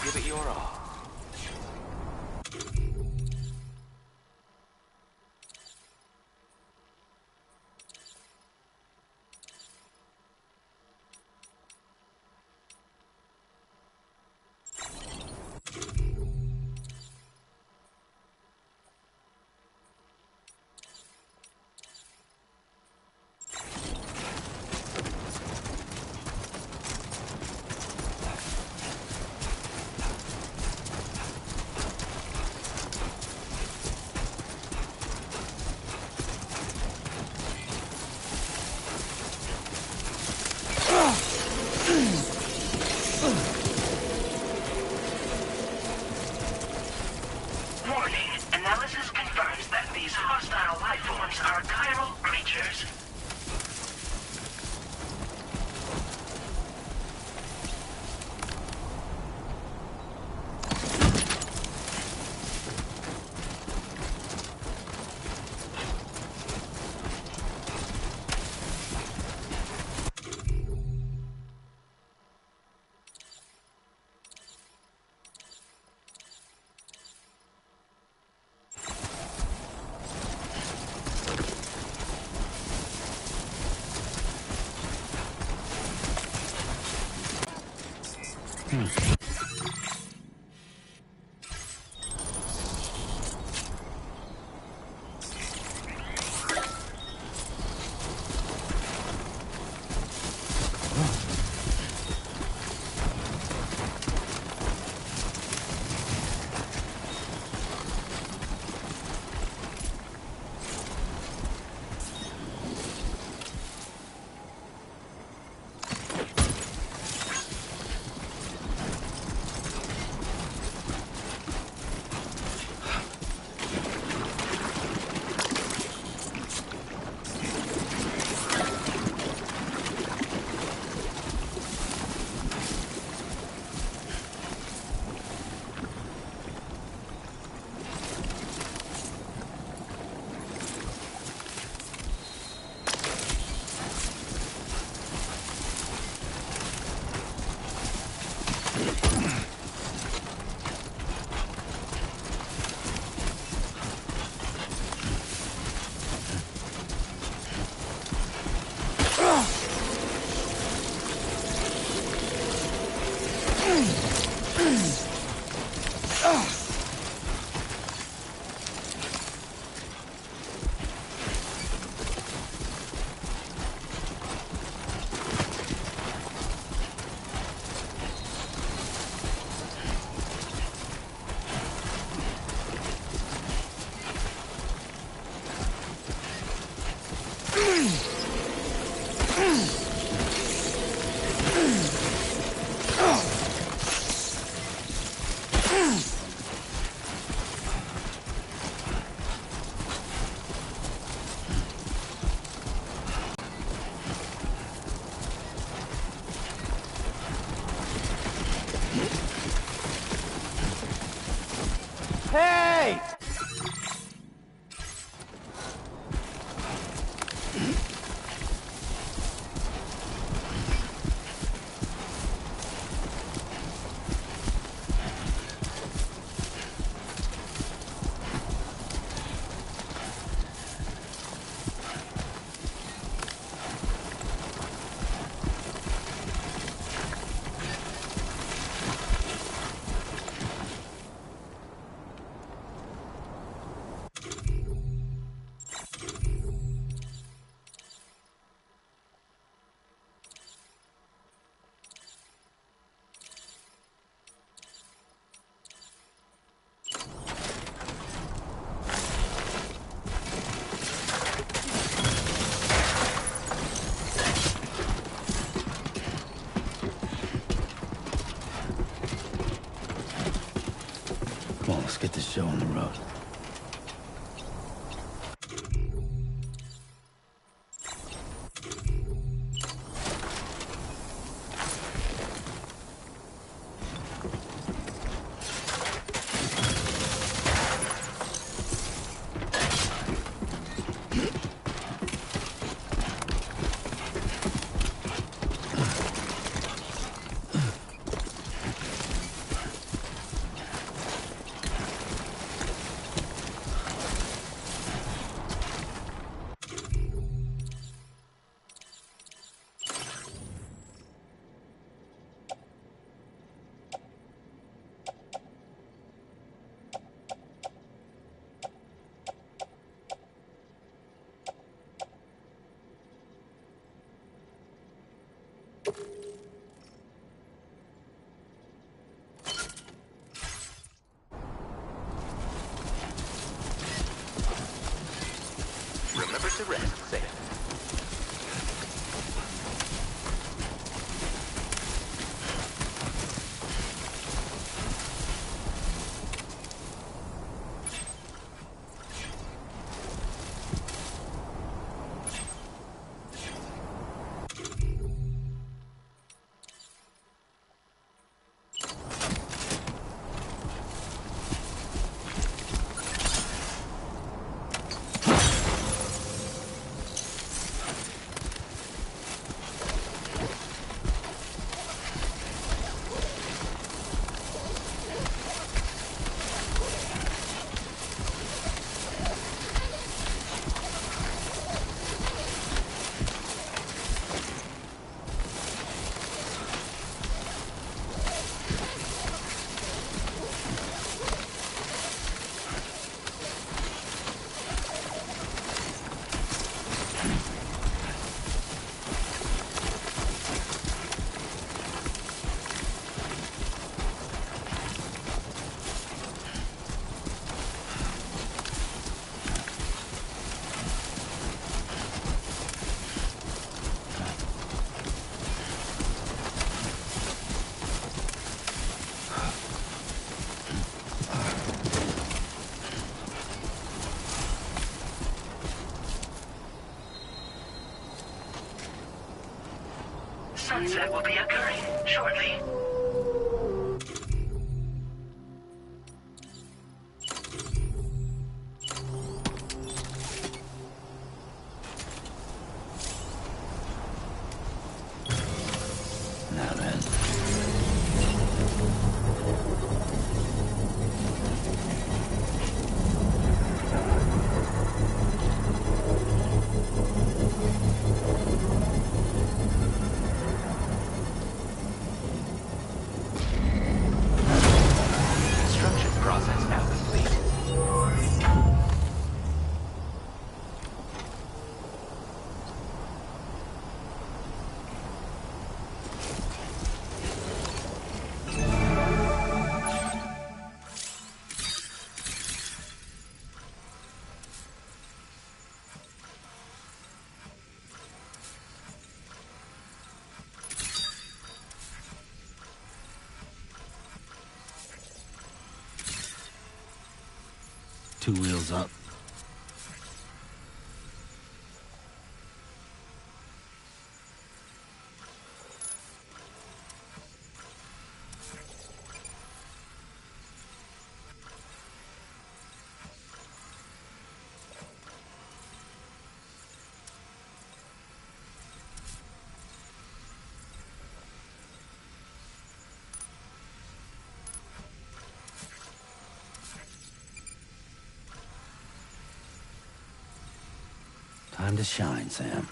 Give it your all. Hey! Come on, let's get this show on the road. Remember to rest, Sam. Sunset will be occurring shortly. Now then. Construction process now complete. Two wheels up. Time to shine, Sam.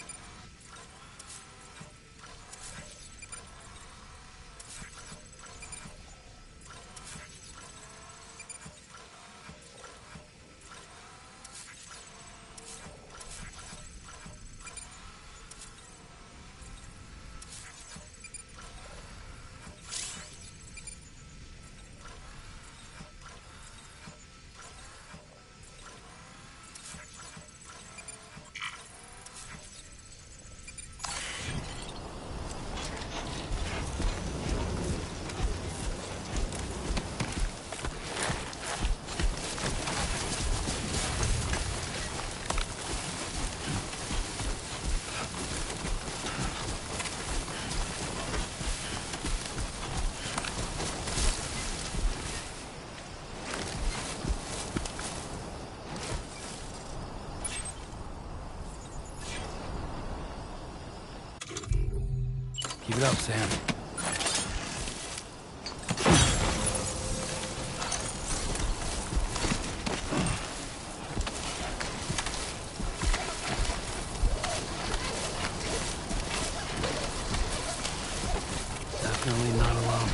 Keep it up, Sam. Definitely not alone.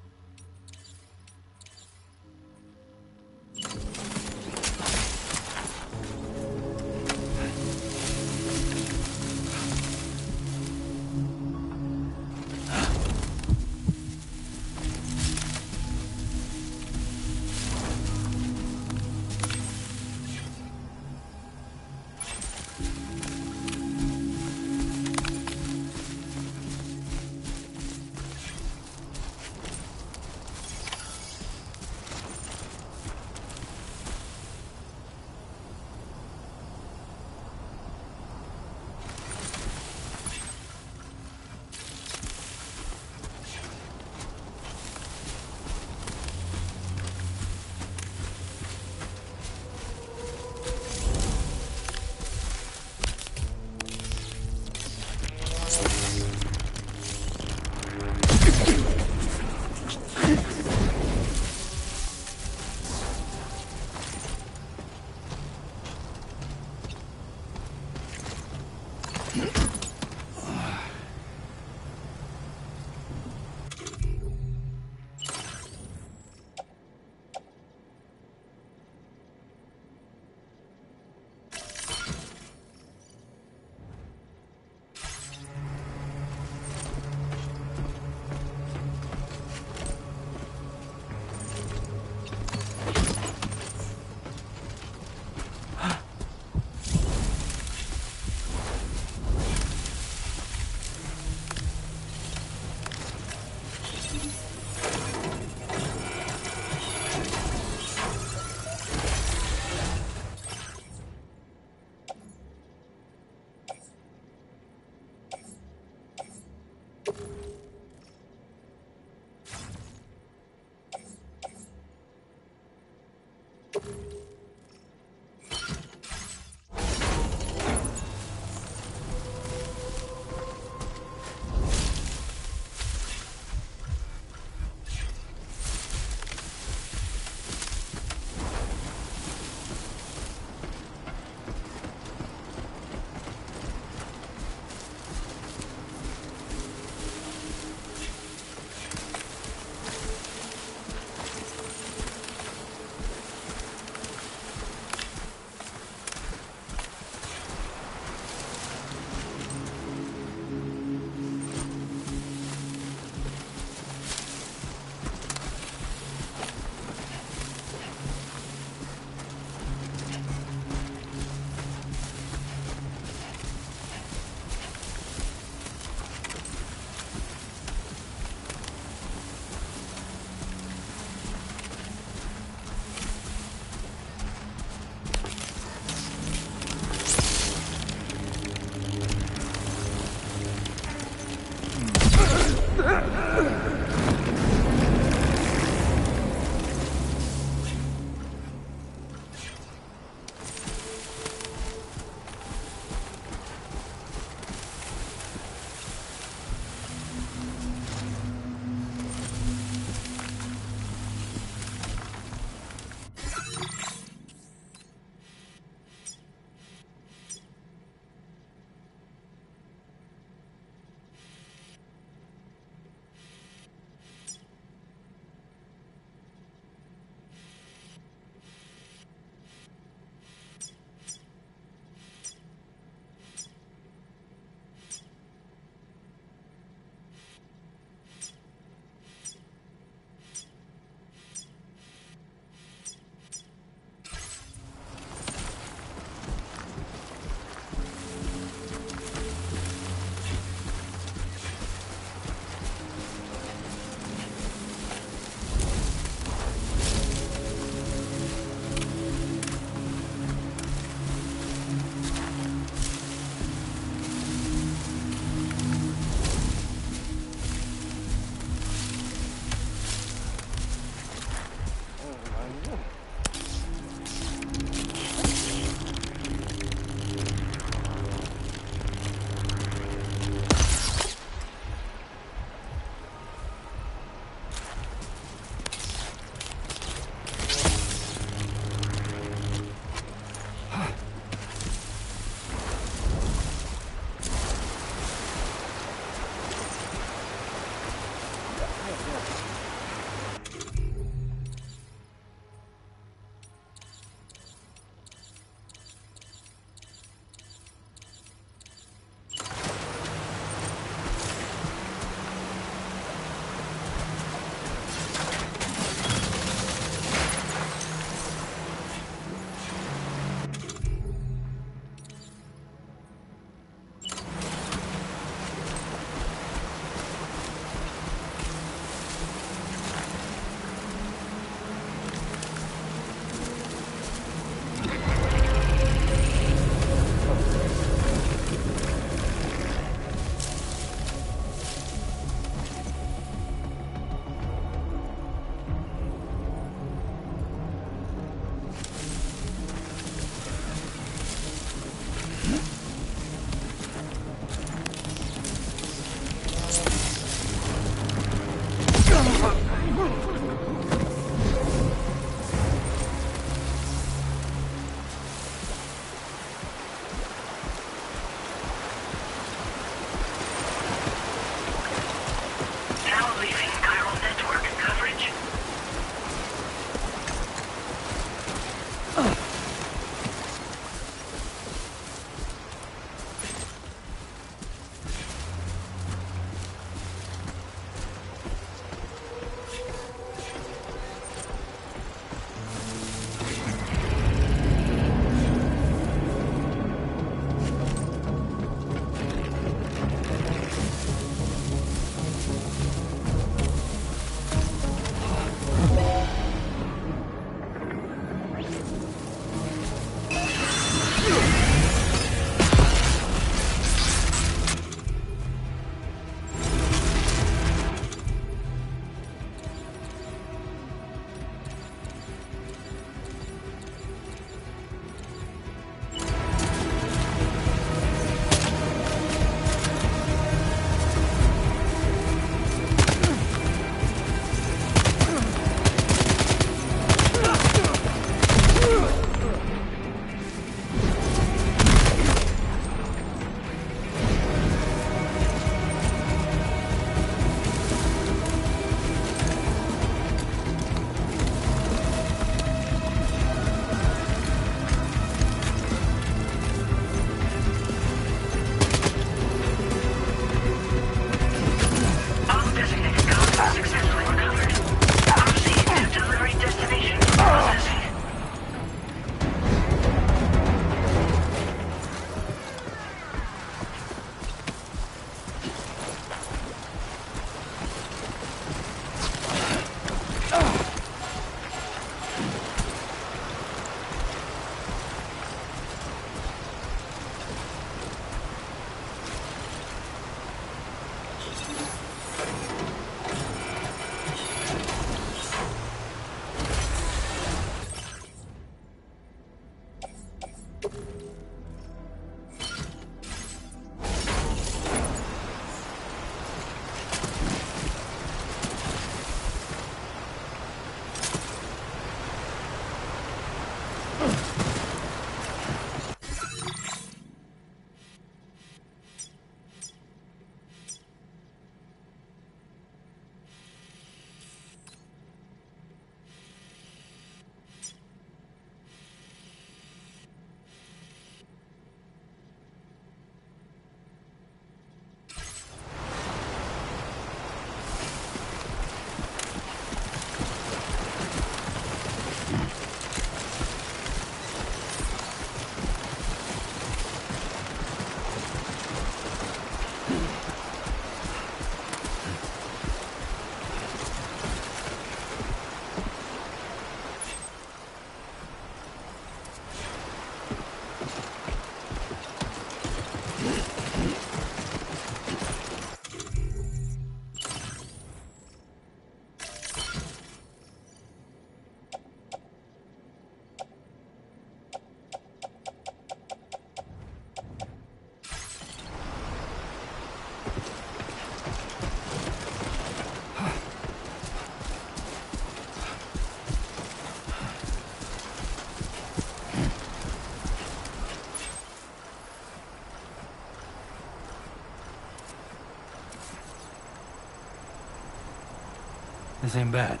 This ain't bad.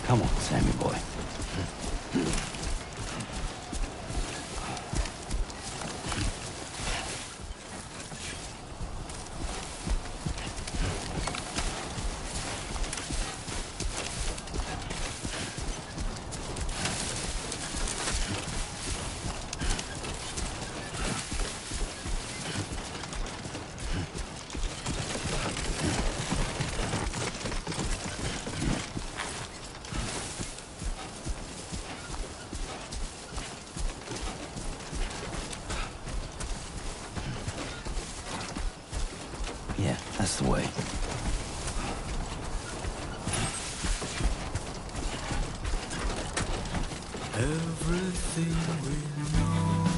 Come on, Sammy boy. Yeah, that's the way. Everything we know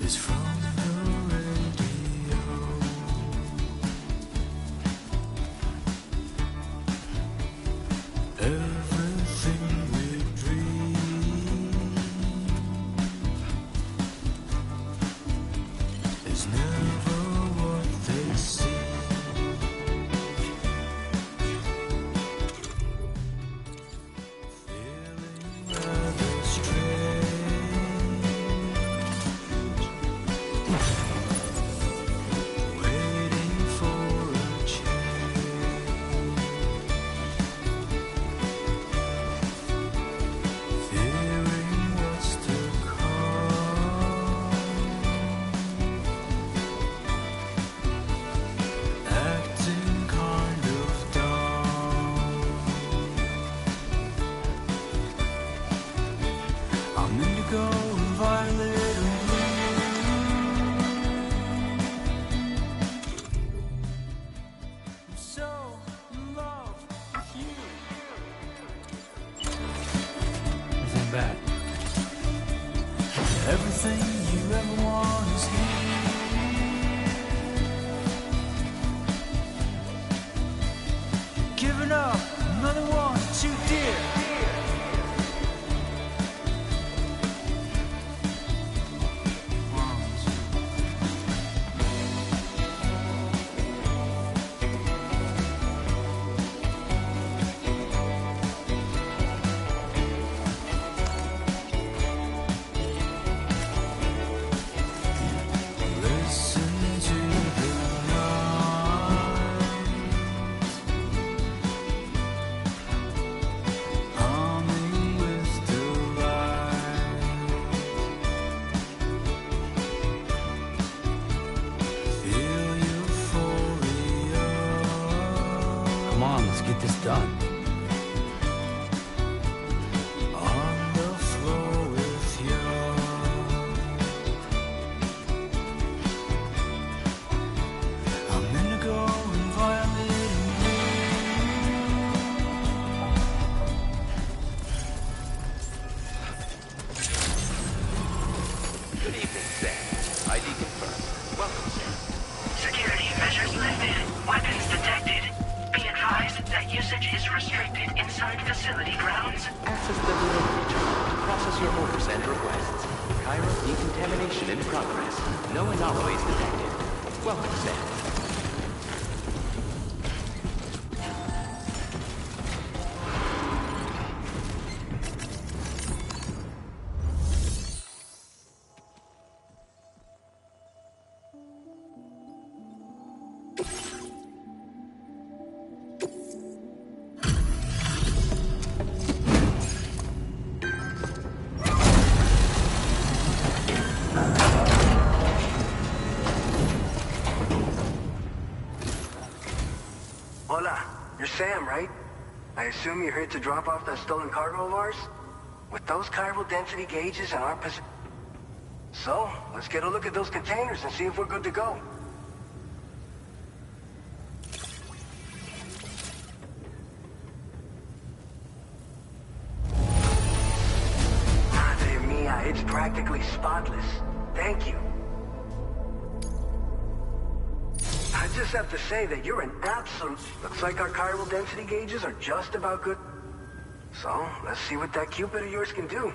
is from the radio. Everything we dream is never what they seem. I'm indigo and violet and blue. I'm so in love with you. This ain't bad. Everything you ever want is here. Giving up, another one too dear. Listen to the night. Come on, let's get this done. On the floor with you. I'm indigo and violet and Good evening, Sam. ID confirmed. Welcome, Sam. Security measures lifted. Weapons detected. Be advised that usage is restricted inside facility grounds. Access the delivery terminal to process your orders and requests. Cairo decontamination in progress. No anomalies detected. Welcome, Sam. Hola, you're Sam, right? I assume you're here to drop off that stolen cargo of ours? With those chiral density gauges in our position... So, let's get a look at those containers and see if we're good to go. Madre mia, it's practically spotless. Thank you. I just have to say that you're an absolute... Looks like our chiral density gauges are just about good. So, let's see what that Cupid of yours can do.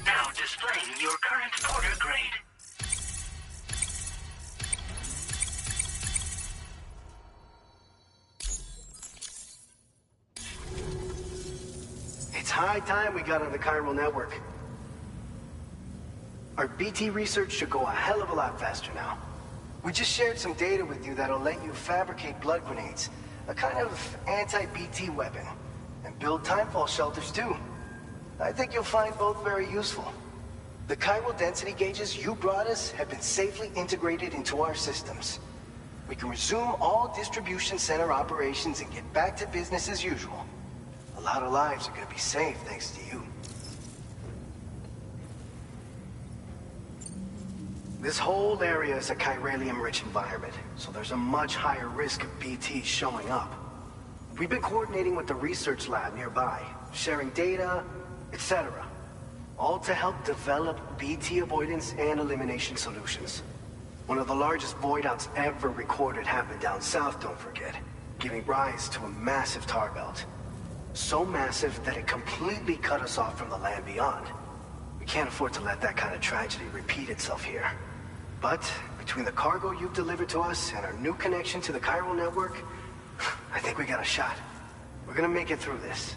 Now displaying your current order grade. It's high time we got on the chiral network. Our BT research should go a hell of a lot faster now. We just shared some data with you that'll let you fabricate blood grenades, a kind of anti-BT weapon, and build timefall shelters too. I think you'll find both very useful. The chiral density gauges you brought us have been safely integrated into our systems. We can resume all distribution center operations and get back to business as usual. A lot of lives are gonna be saved thanks to you. This whole area is a chiralium-rich environment, so there's a much higher risk of BT showing up. We've been coordinating with the research lab nearby, sharing data, etc. All to help develop BT avoidance and elimination solutions. One of the largest void outs ever recorded happened down south, don't forget, giving rise to a massive tar belt. So massive that it completely cut us off from the land beyond. We can't afford to let that kind of tragedy repeat itself here. But between the cargo you've delivered to us and our new connection to the chiral network, I think we got a shot. We're gonna make it through this.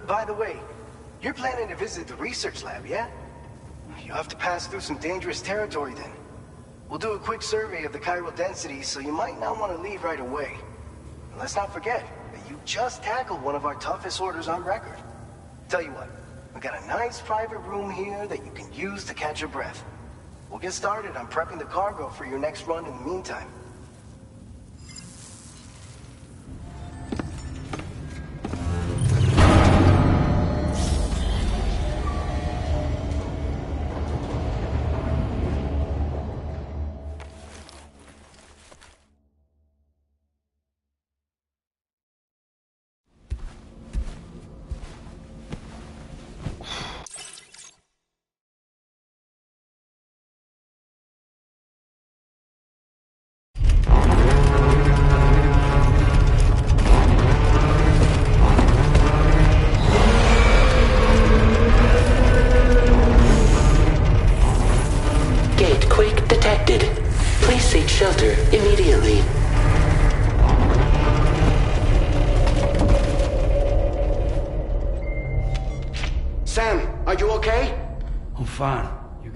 By the way, you're planning to visit the research lab, yeah? You'll have to pass through some dangerous territory then. We'll do a quick survey of the chiral density, so you might not want to leave right away. And let's not forget that you just tackled one of our toughest orders on record. Tell you what, we got a nice private room here that you can use to catch your breath. We'll get started on prepping the cargo for your next run in the meantime.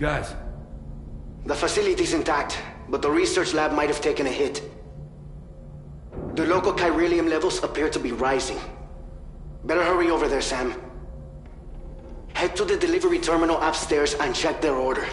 Guys, The facility's intact, but the research lab might have taken a hit. The local chiralium levels appear to be rising. Better hurry over there, Sam. Head to the delivery terminal upstairs and check their order.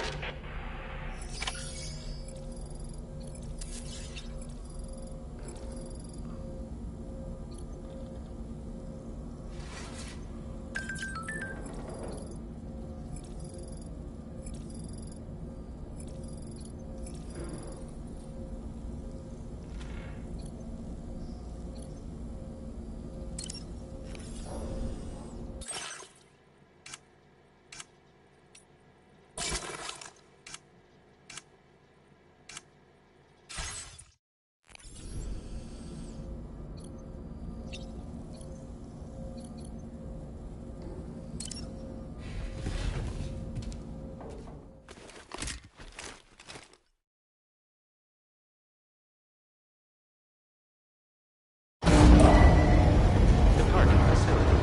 Departing facility.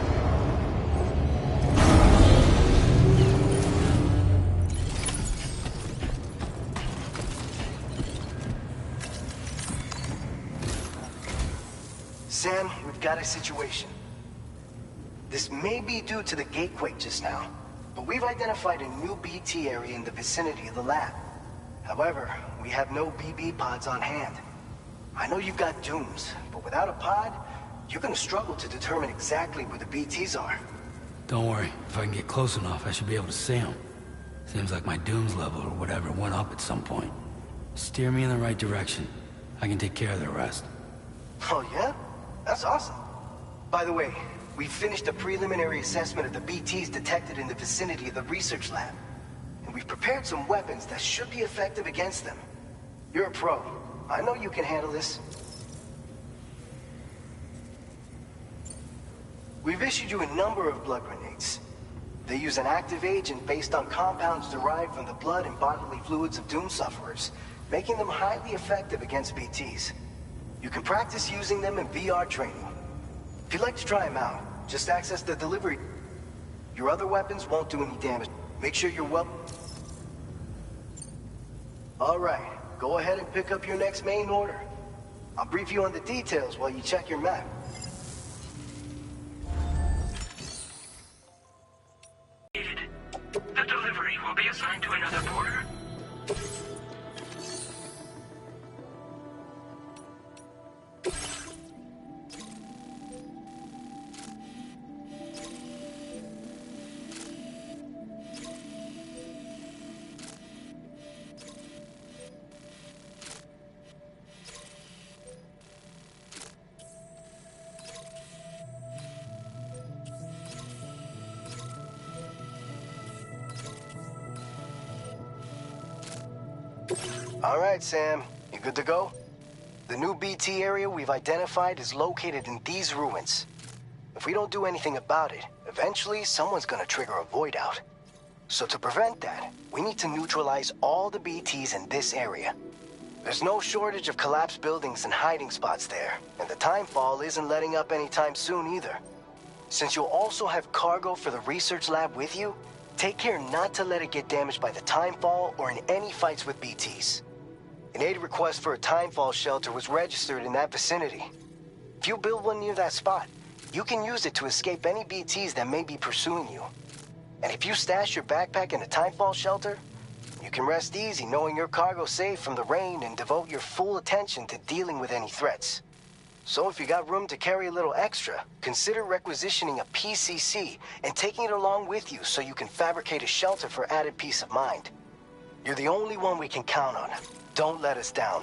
Sam, we've got a situation. This may be due to the gatequake just now, but we've identified a new BT area in the vicinity of the lab. However, we have no BB pods on hand. I know you've got dooms, but without a pod, you're gonna struggle to determine exactly where the BTs are. don't worry. If I can get close enough, I should be able to see them. Seems like my dooms level or whatever went up at some point. Steer me in the right direction. I can take care of the rest. Oh yeah? That's awesome. By the way, we finished a preliminary assessment of the BTs detected in the vicinity of the research lab. And we've prepared some weapons that should be effective against them. You're a pro. I know you can handle this. We've issued you a number of blood grenades. They use an active agent based on compounds derived from the blood and bodily fluids of Doom sufferers, making them highly effective against BTs. You can practice using them in VR training. If you'd like to try them out, just access the delivery. Your other weapons won't do any damage. Make sure you're well... Alright, go ahead and pick up your next main order. I'll brief you on the details while you check your map. The delivery will be assigned to another porter. All right, Sam. You good to go? The new BT area we've identified is located in these ruins. If we don't do anything about it, eventually someone's gonna trigger a void out. So to prevent that, we need to neutralize all the BTs in this area. There's no shortage of collapsed buildings and hiding spots there, and the timefall isn't letting up anytime soon either. Since you'll also have cargo for the research lab with you, take care not to let it get damaged by the timefall or in any fights with BTs. An aid request for a timefall shelter was registered in that vicinity. If you build one near that spot, you can use it to escape any BTs that may be pursuing you. And if you stash your backpack in a timefall shelter, you can rest easy knowing your cargo's safe from the rain and devote your full attention to dealing with any threats. So if you got room to carry a little extra, consider requisitioning a PCC and taking it along with you so you can fabricate a shelter for added peace of mind. You're the only one we can count on. Don't let us down.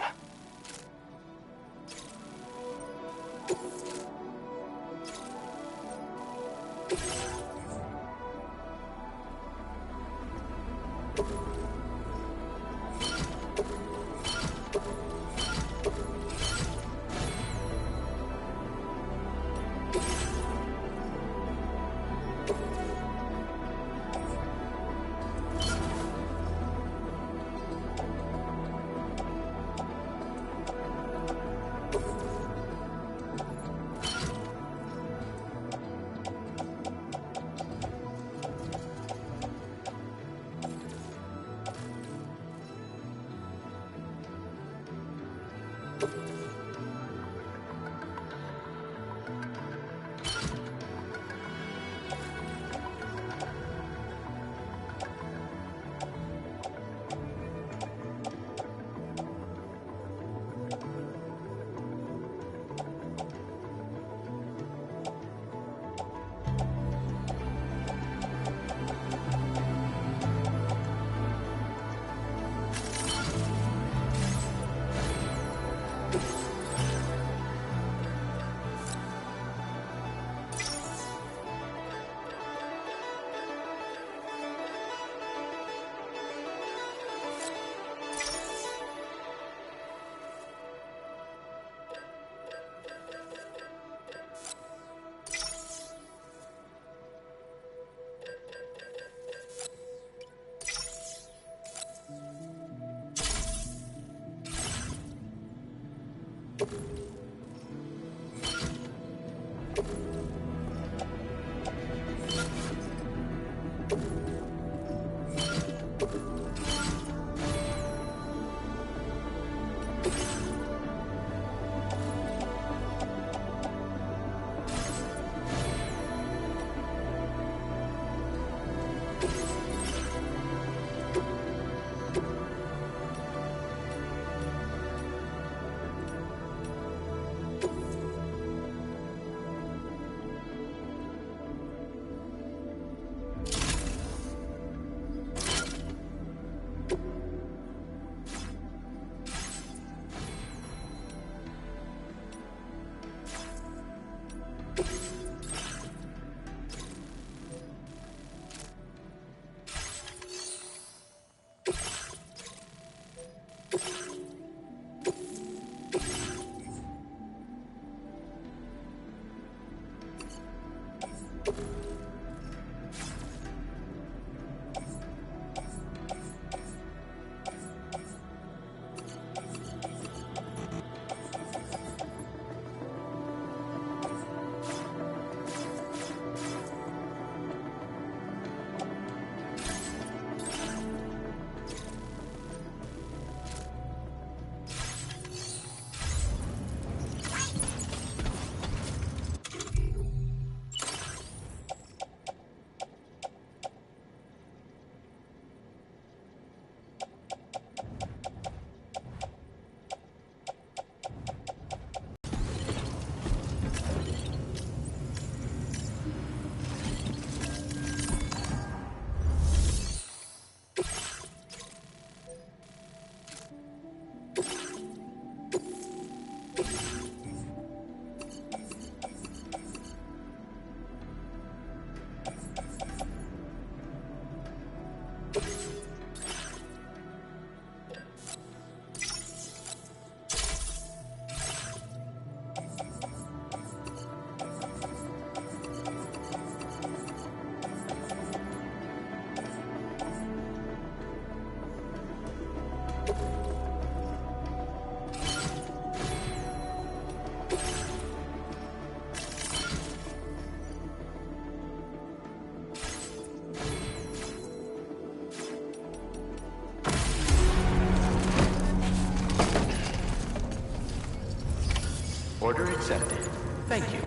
Order accepted. Thank you.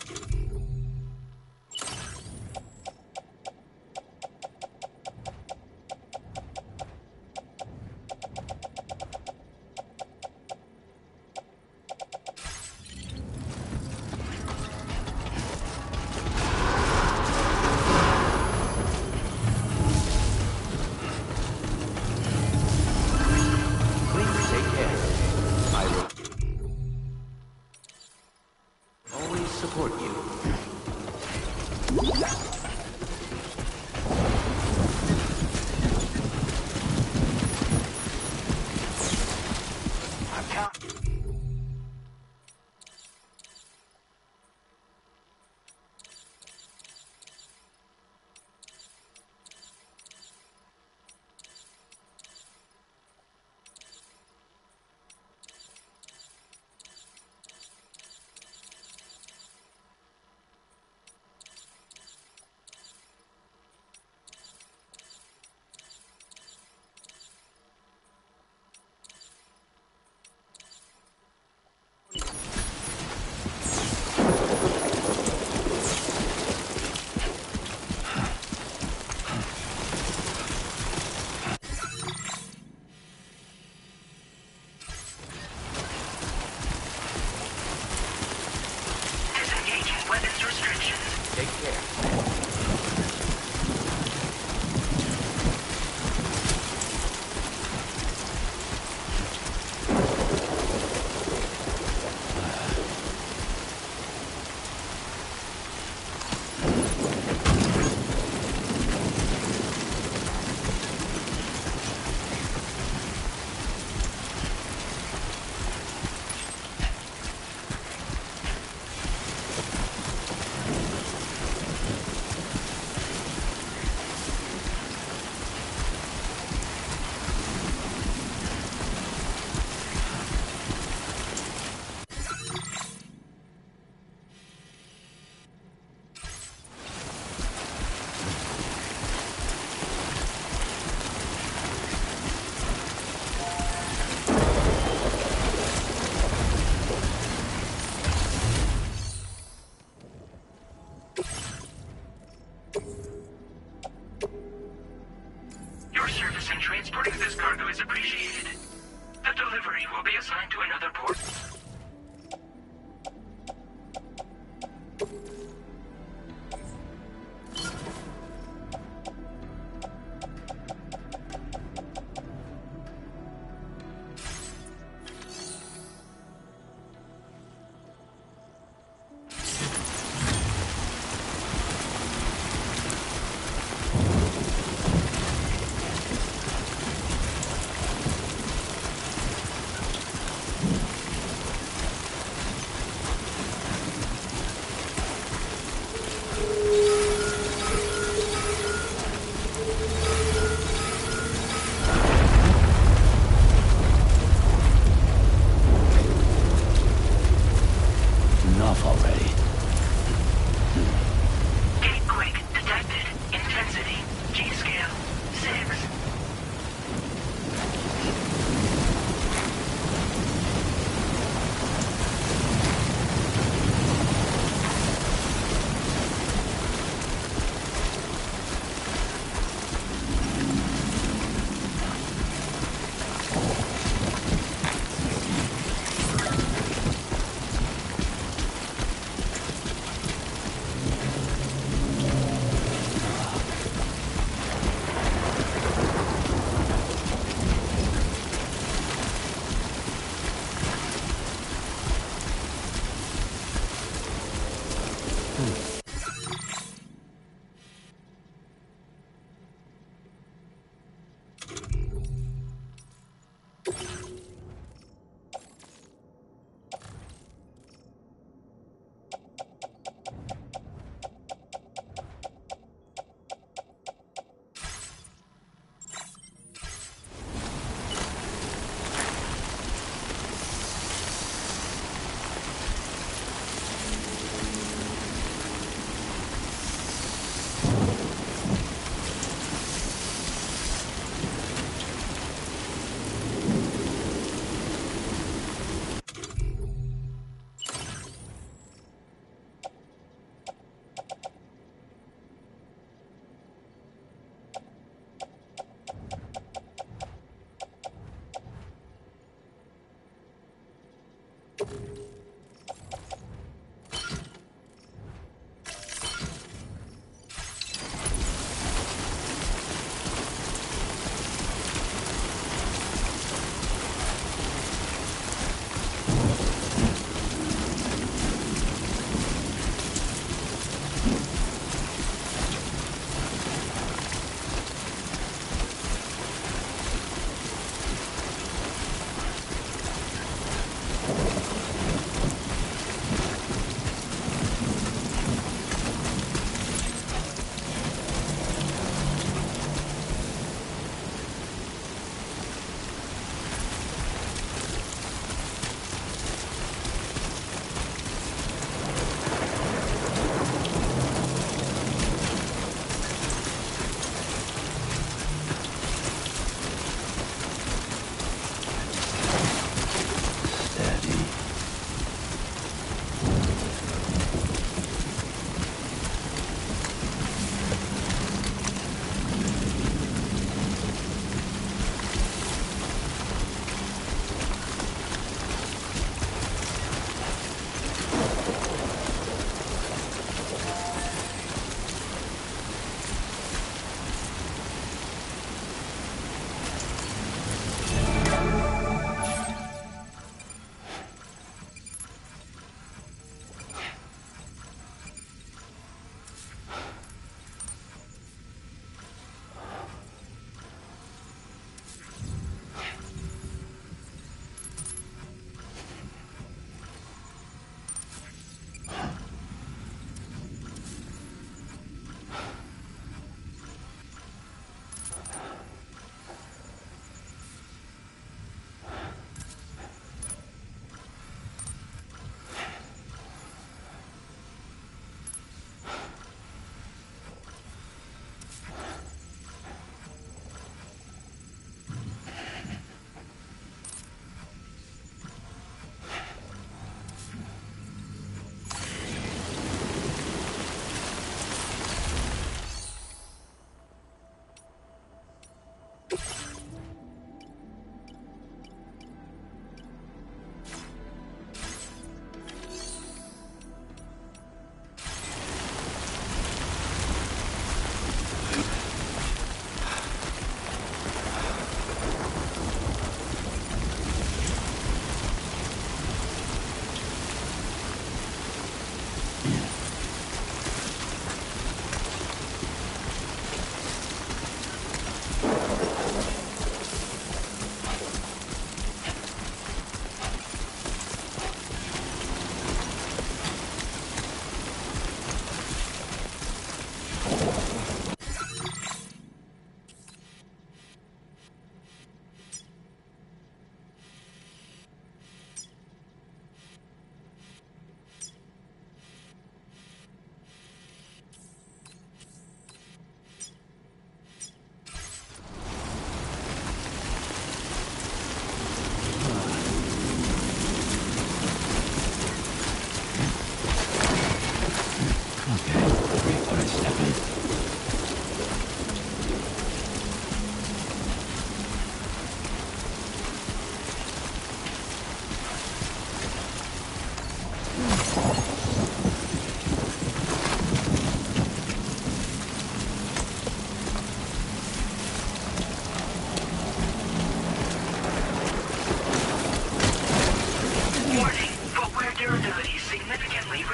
Please take care. I will always support you. I'm counting. Disengaging weapons restrictions. Take care. Your service in transporting this cargo is appreciated. The delivery will be assigned to another port. enough already. Gatequake detected. Intensity. G-scale. 6.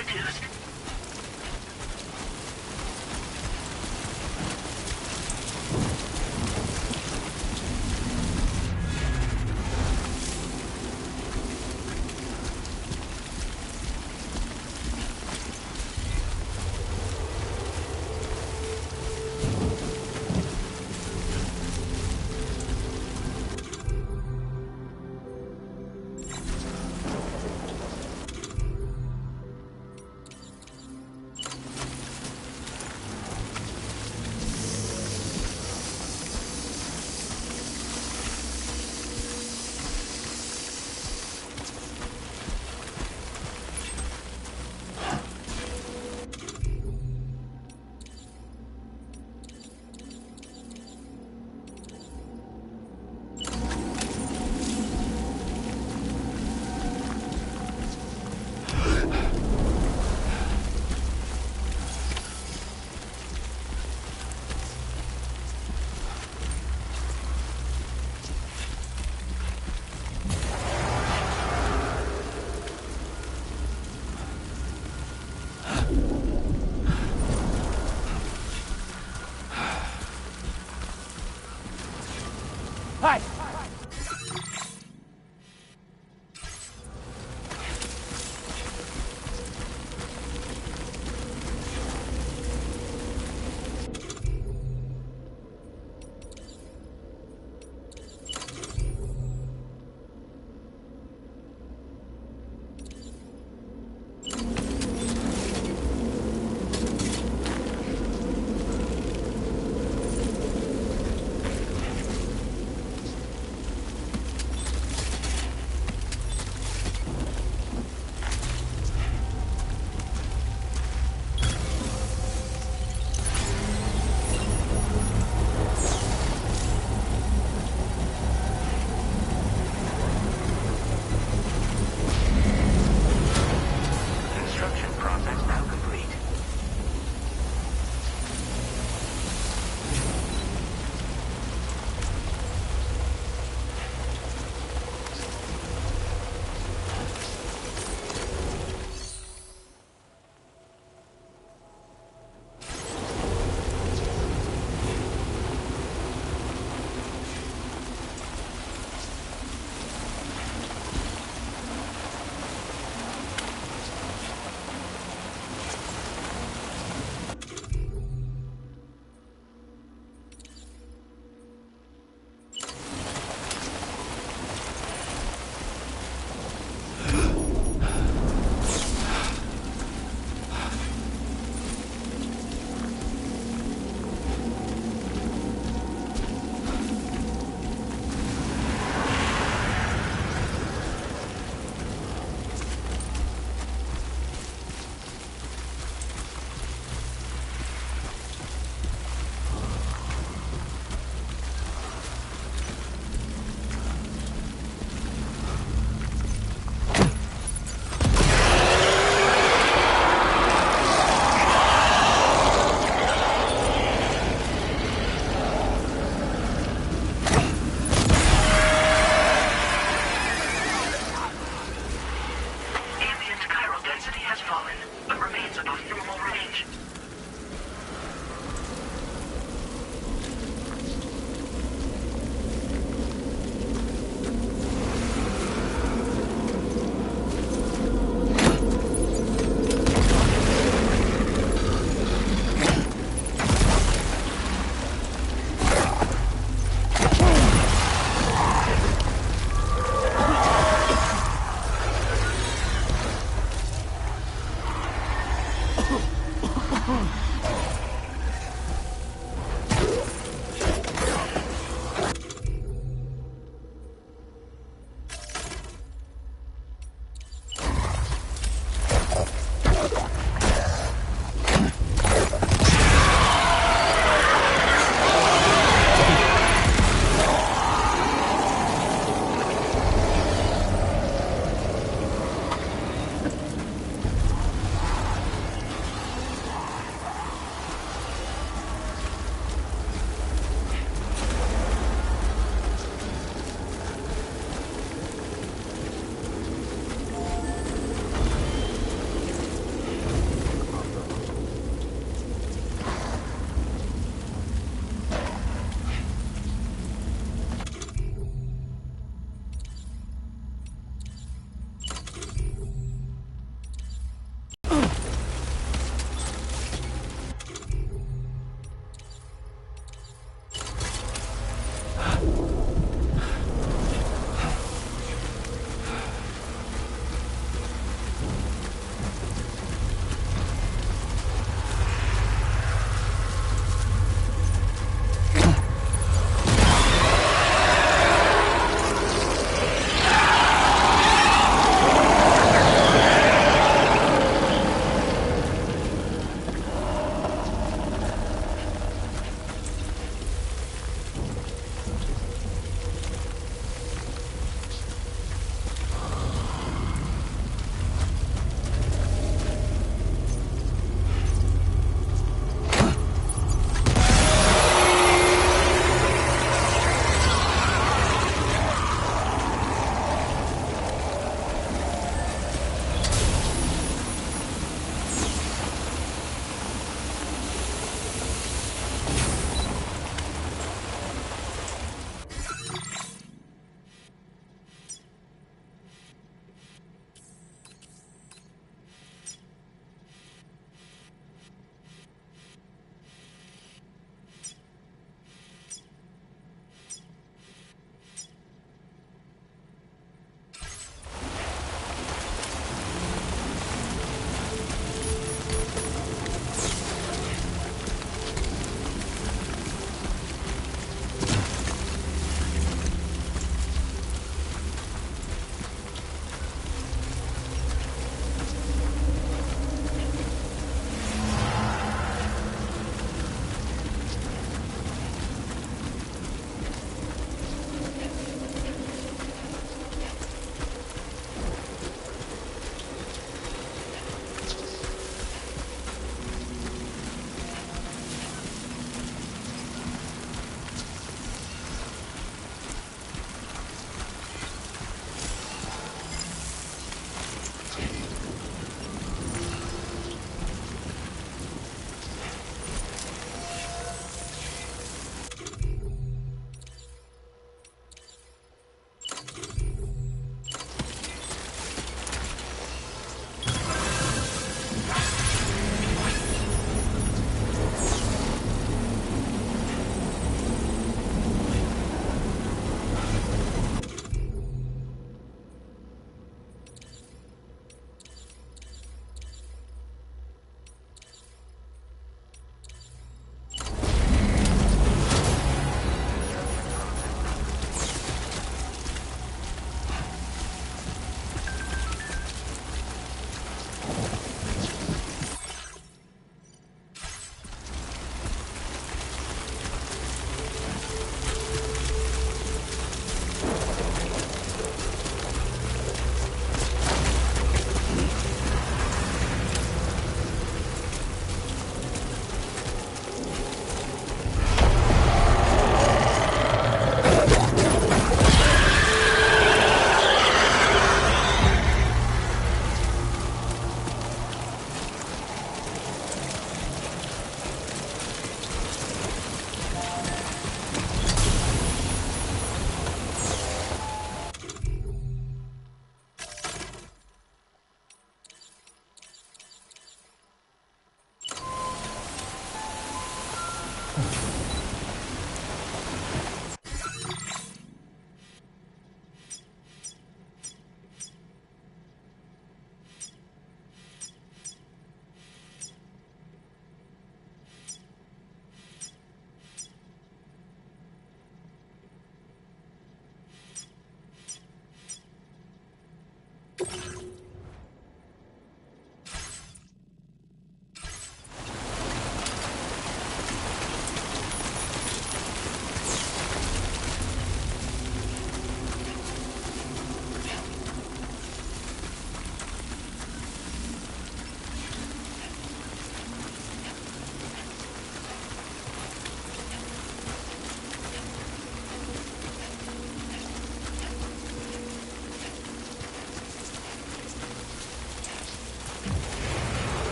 reduced. Hi! Construction process now complete. Ambient chiral density has fallen, but remains above normal range.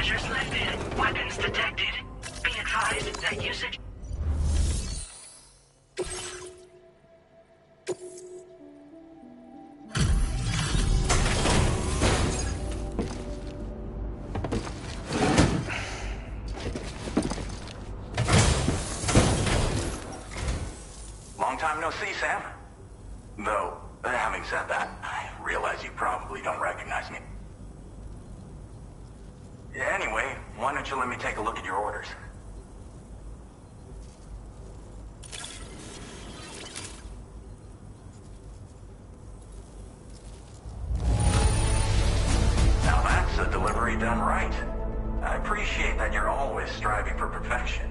measures lifted. Weapons detected. Be advised that usage... Long time no see, Sam. Though, having said that, I realize you probably don't recognize me. Anyway, why don't you let me take a look at your orders? Now that's a delivery done right. I appreciate that you're always striving for perfection.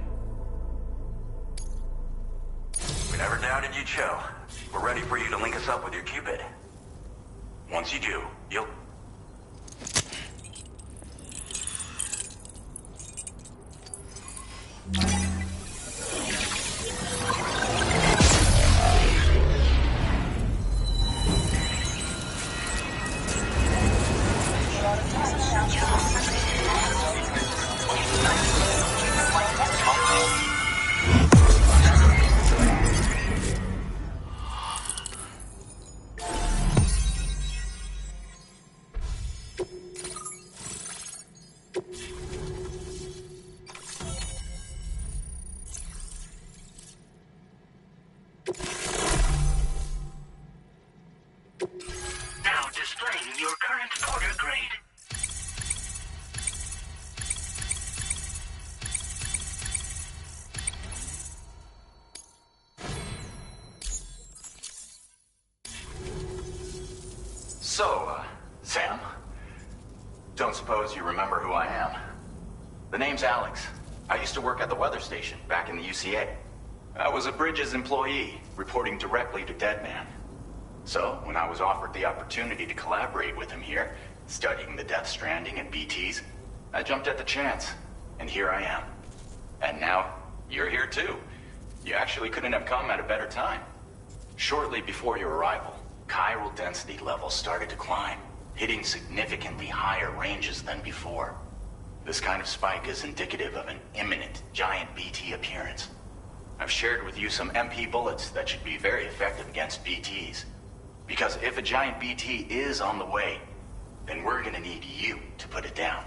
We never doubted you'd show. We're ready for you to link us up with your Cupid. Once you do, you'll... Now displaying your current order grade. So, Sam, don't suppose you remember who I am? The name's Alex. I used to work at the weather station back in the UCA. I was a Bridges employee, reporting directly to Deadman. So, when I was offered the opportunity to collaborate with him here, studying the Death Stranding and BTs, I jumped at the chance, and here I am. And now, you're here too. You actually couldn't have come at a better time. Shortly before your arrival, chiral density levels started to climb, hitting significantly higher ranges than before. This kind of spike is indicative of an imminent giant BT appearance. I've shared with you some MP bullets that should be very effective against BTs. Because if a giant BT is on the way, then we're gonna need you to put it down.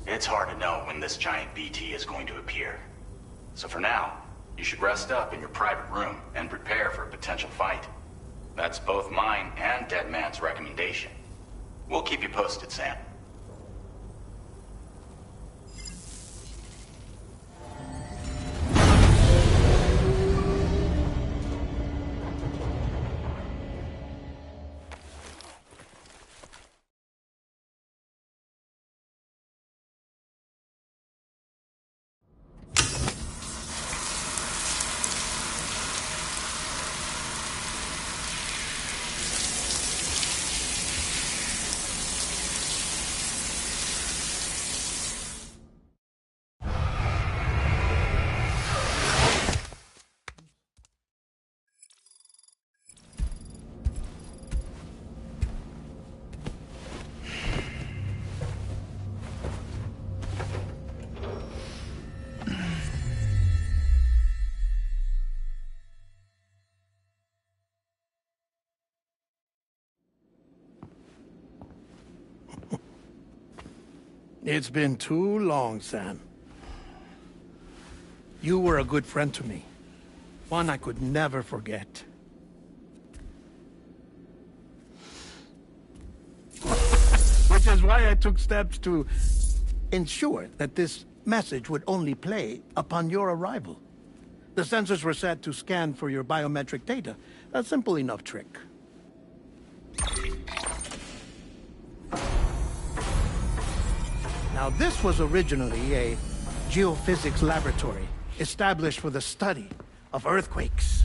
It's hard to know when this giant BT is going to appear. So for now, you should rest up in your private room and prepare for a potential fight. That's both mine and Deadman's recommendation. We'll keep you posted, Sam. It's been too long, Sam. You were a good friend to me. One I could never forget. Which is why I took steps to ensure that this message would only play upon your arrival. The sensors were set to scan for your biometric data. A simple enough trick. Now, this was originally a geophysics laboratory established for the study of earthquakes.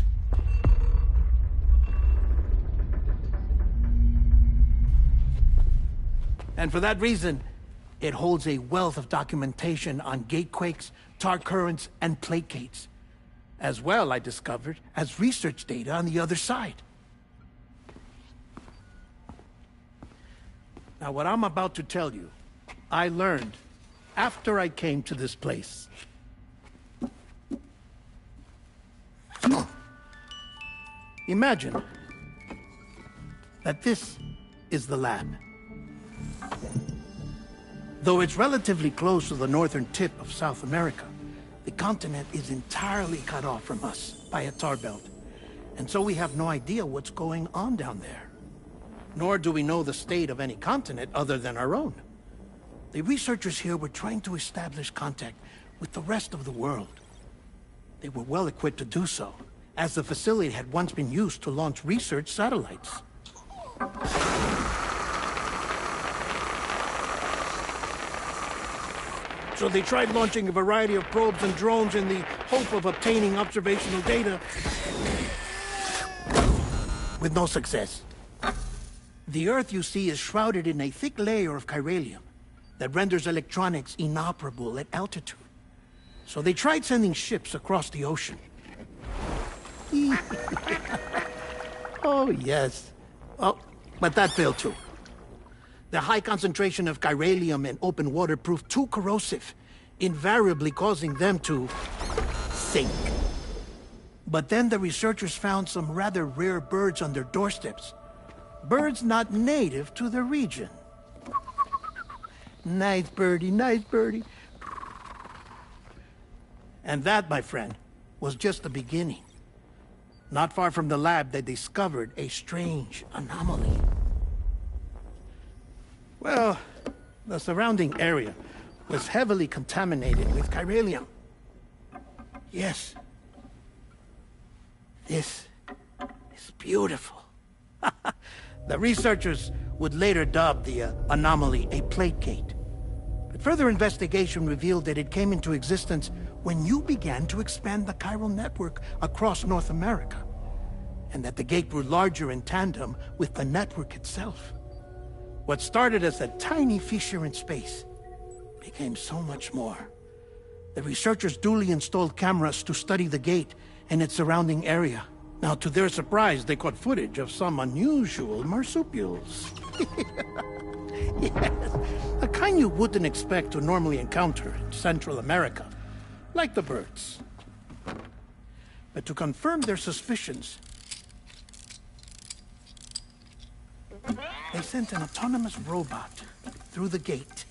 And for that reason, it holds a wealth of documentation on gatequakes, tar currents, and placates. As well, I discovered, as research data on the other side. Now, what I'm about to tell you, I learned after I came to this place. Imagine that this is the lab. Though it's relatively close to the northern tip of South America, the continent is entirely cut off from us by a tar belt. And so we have no idea what's going on down there. Nor do we know the state of any continent other than our own. The researchers here were trying to establish contact with the rest of the world. They were well equipped to do so, as the facility had once been used to launch research satellites. So they tried launching a variety of probes and drones in the hope of obtaining observational data, with no success. The Earth, you see, is shrouded in a thick layer of chiralium that renders electronics inoperable at altitude. So they tried sending ships across the ocean. Oh, yes. Oh, but that failed too. The high concentration of chiralium in open water proved too corrosive, invariably causing them to sink. But then the researchers found some rather rare birds on their doorsteps. Birds not native to the region. Nice birdie, nice birdie. And that, my friend, was just the beginning. Not far from the lab, they discovered a strange anomaly. Well, the surrounding area was heavily contaminated with chiralium. Yes. This is beautiful. The researchers would later dub the anomaly a plate gate. But further investigation revealed that it came into existence when you began to expand the chiral network across North America, and that the gate grew larger in tandem with the network itself. What started as a tiny fissure in space became so much more. The researchers duly installed cameras to study the gate and its surrounding area. Now, to their surprise, they caught footage of some unusual marsupials. Yes, a kind you wouldn't expect to normally encounter in Central America, like the birds. But to confirm their suspicions, they sent an autonomous robot through the gate.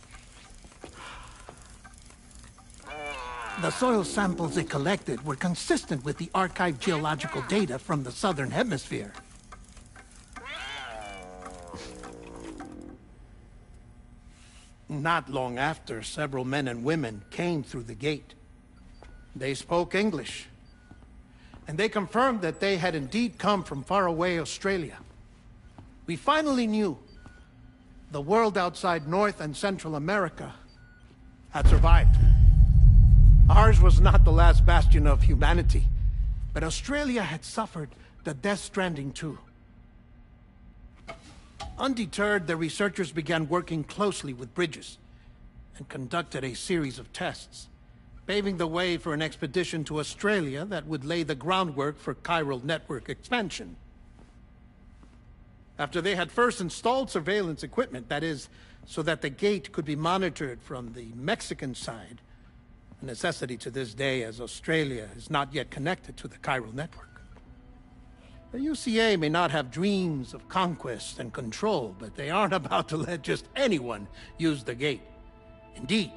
The soil samples it collected were consistent with the archived geological data from the southern hemisphere. Not long after, several men and women came through the gate. They spoke English, and they confirmed that they had indeed come from faraway Australia. We finally knew the world outside North and Central America had survived. Ours was not the last bastion of humanity, but Australia had suffered the death stranding too. Undeterred, the researchers began working closely with Bridges and conducted a series of tests, paving the way for an expedition to Australia that would lay the groundwork for chiral network expansion. After they had first installed surveillance equipment, that is, so that the gate could be monitored from the Mexican side, a necessity to this day as Australia is not yet connected to the chiral network. The UCA may not have dreams of conquest and control, but they aren't about to let just anyone use the gate. Indeed,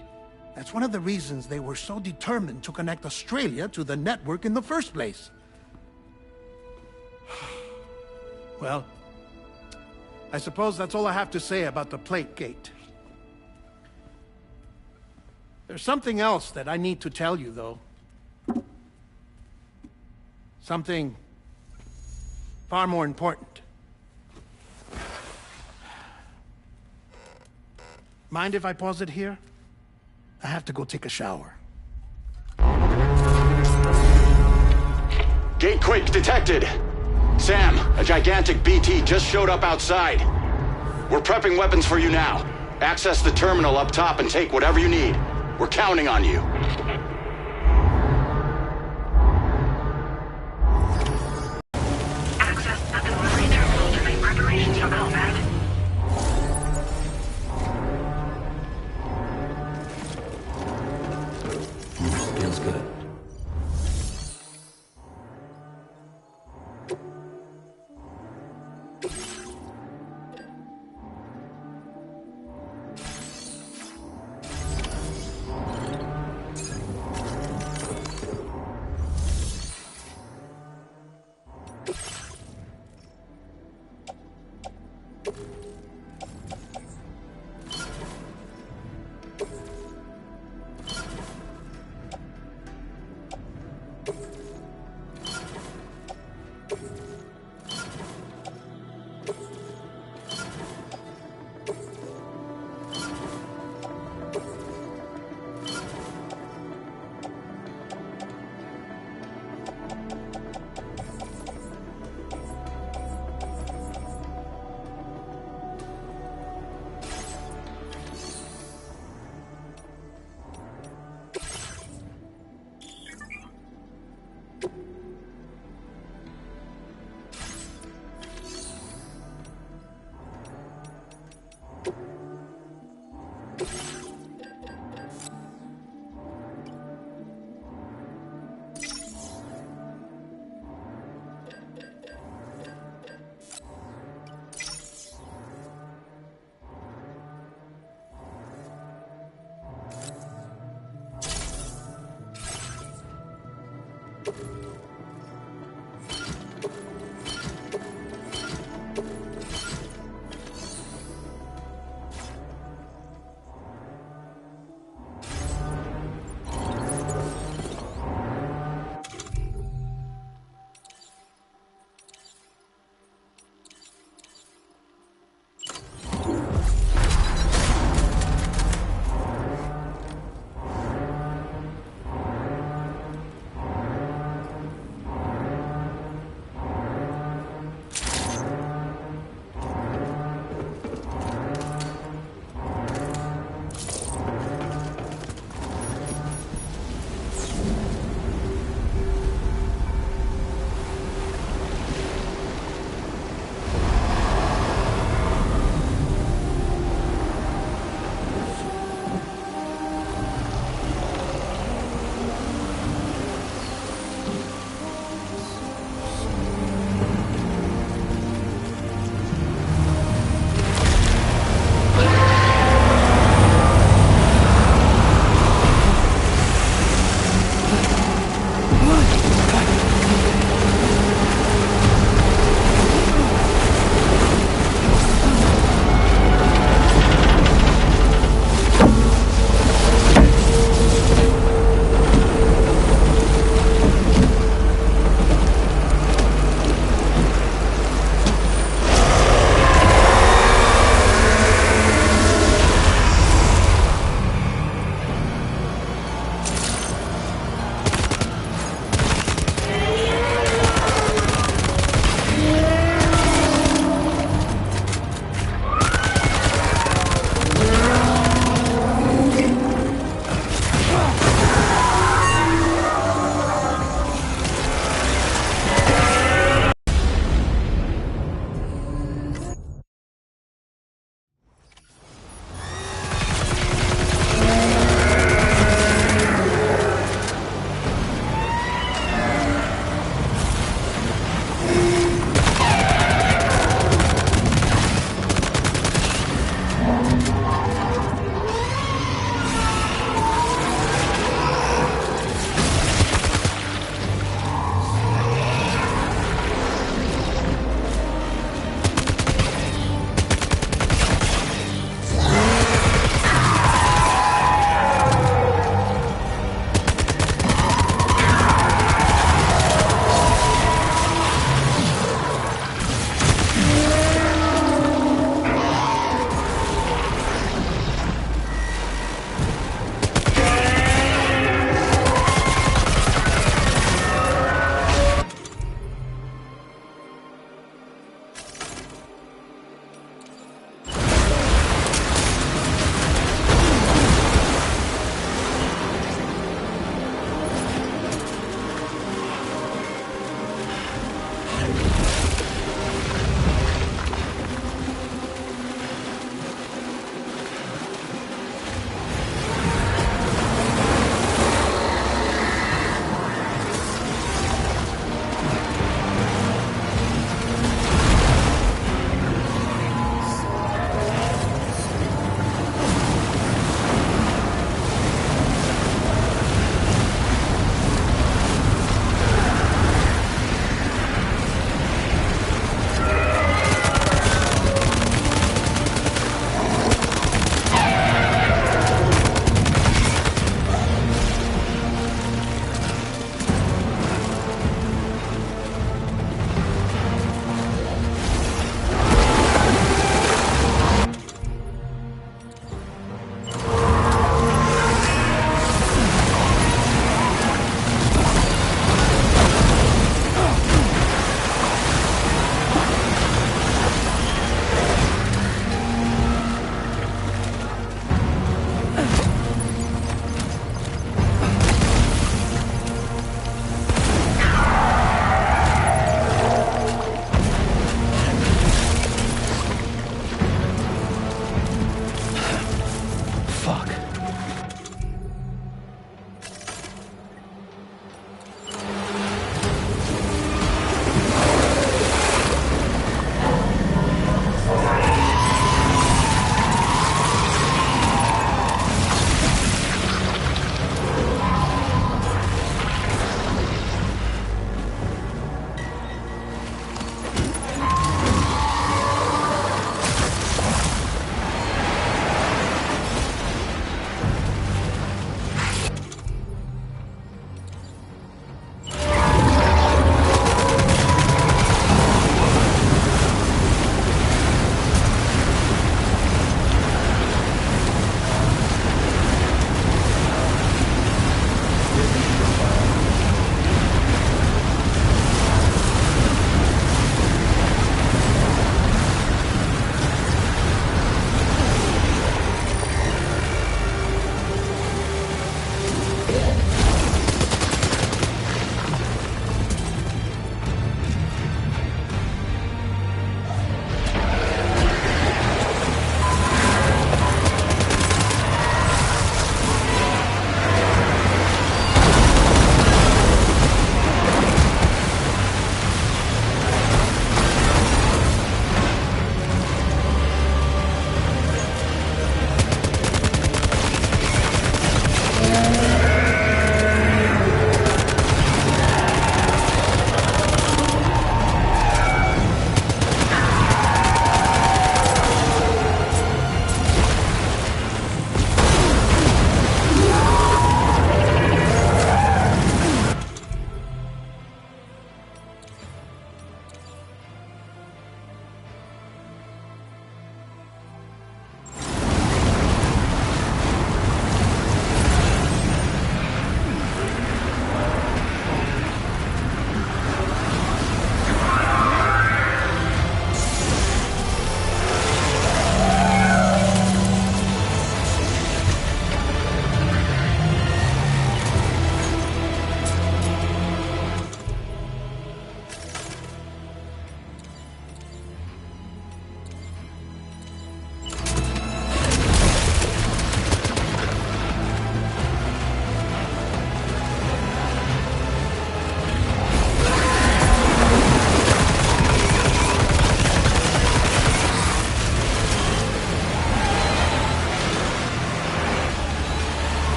that's one of the reasons they were so determined to connect Australia to the network in the first place. Well, I suppose that's all I have to say about the plate gate. There's something else that I need to tell you, though. Something far more important. Mind if I pause it here? I have to go take a shower. Gate quake detected. Sam, a gigantic BT just showed up outside. We're prepping weapons for you now. Access the terminal up top and take whatever you need. We're counting on you. Access the delivery terminal to make preparations for combat. Feels good.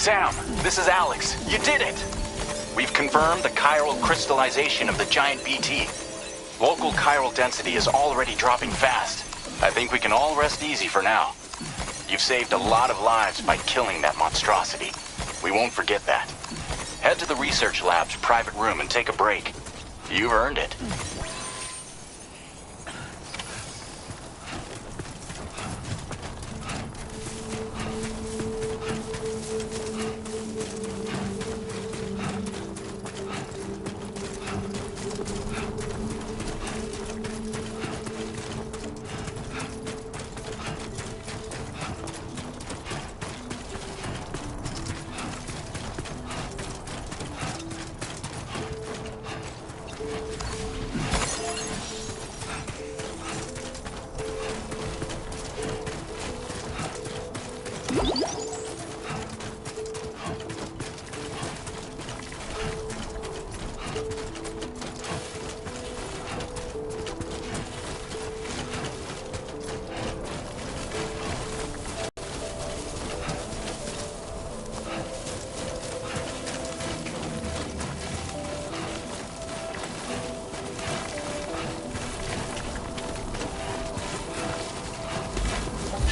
Sam, this is Alex. You did it! We've confirmed the chiral crystallization of the giant BT. Local chiral density is already dropping fast. I think we can all rest easy for now. You've saved a lot of lives by killing that monstrosity. We won't forget that. Head to the research lab's private room and take a break. You've earned it.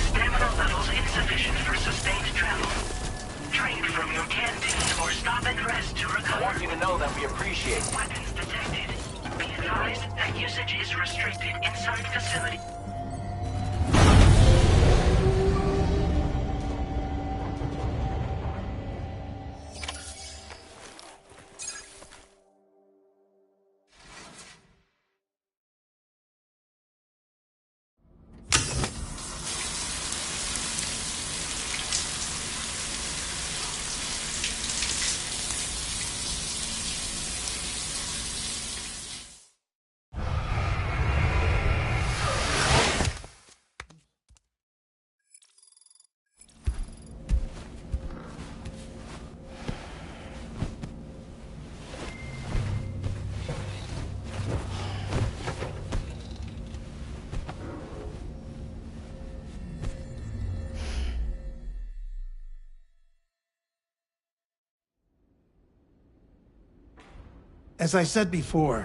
Stamina levels insufficient for sustained travel. Drink from your canteen or stop and rest to recover. I want you to know that we appreciate it. Weapons detected. Be advised that usage is restricted inside facility. As I said before,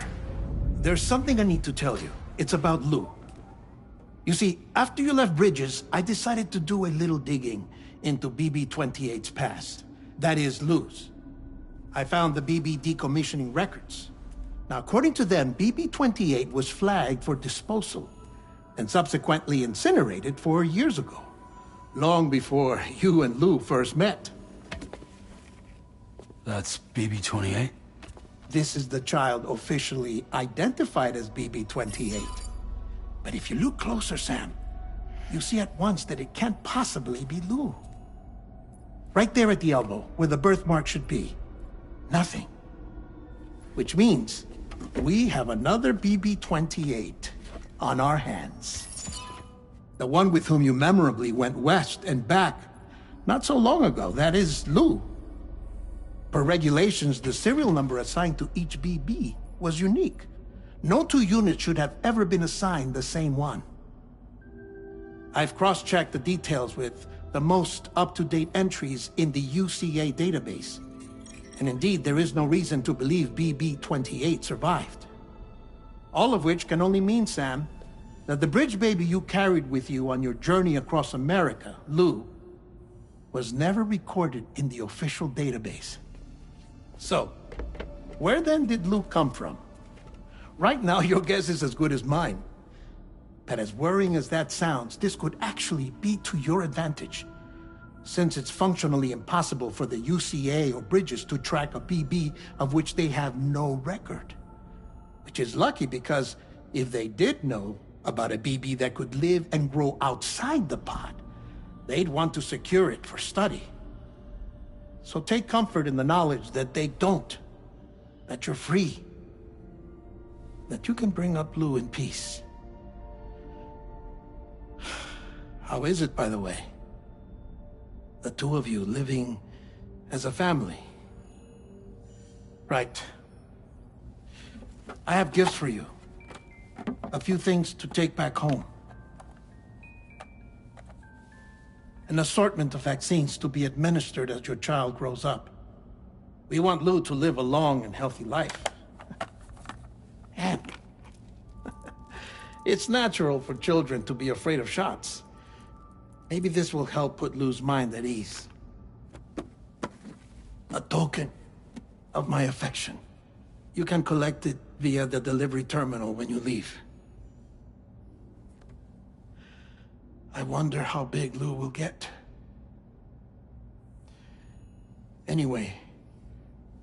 there's something I need to tell you. It's about Lou. You see, after you left Bridges, I decided to do a little digging into BB-28's past. That is, Lou's. I found the BB decommissioning records. Now, according to them, BB-28 was flagged for disposal and subsequently incinerated 4 years ago, long before you and Lou first met. That's BB-28? This is the child officially identified as BB-28. But if you look closer, Sam, you see at once that it can't possibly be Lou. Right there at the elbow, where the birthmark should be. Nothing. Which means we have another BB-28 on our hands. The one with whom you memorably went west and back not so long ago. That is Lou. Per regulations, the serial number assigned to each BB was unique. No two units should have ever been assigned the same one. I've cross-checked the details with the most up-to-date entries in the UCA database. And indeed, there is no reason to believe BB-28 survived. All of which can only mean, Sam, that the bridge baby you carried with you on your journey across America, Lou, was never recorded in the official database. So, where then did Lou come from? Right now, your guess is as good as mine. But as worrying as that sounds, this could actually be to your advantage, since it's functionally impossible for the UCA or Bridges to track a BB of which they have no record. Which is lucky, because if they did know about a BB that could live and grow outside the pod, they'd want to secure it for study. So take comfort in the knowledge that they don't, that you're free, that you can bring up Lou in peace. How is it, by the way? The two of you living as a family? Right. I have gifts for you. A few things to take back home. And an assortment of vaccines to be administered as your child grows up. We want Lou to live a long and healthy life. And it's natural for children to be afraid of shots. Maybe this will help put Lou's mind at ease. A token of my affection. You can collect it via the delivery terminal when you leave. I wonder how big Lou will get. Anyway,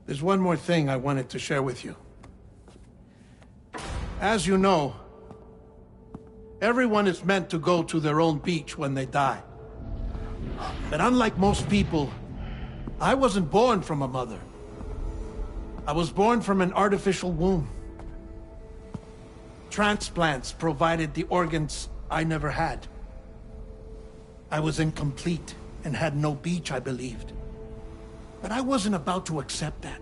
there's one more thing I wanted to share with you. As you know, everyone is meant to go to their own beach when they die. But unlike most people, I wasn't born from a mother. I was born from an artificial womb. Transplants provided the organs I never had. I was incomplete and had no beach, I believed. But I wasn't about to accept that.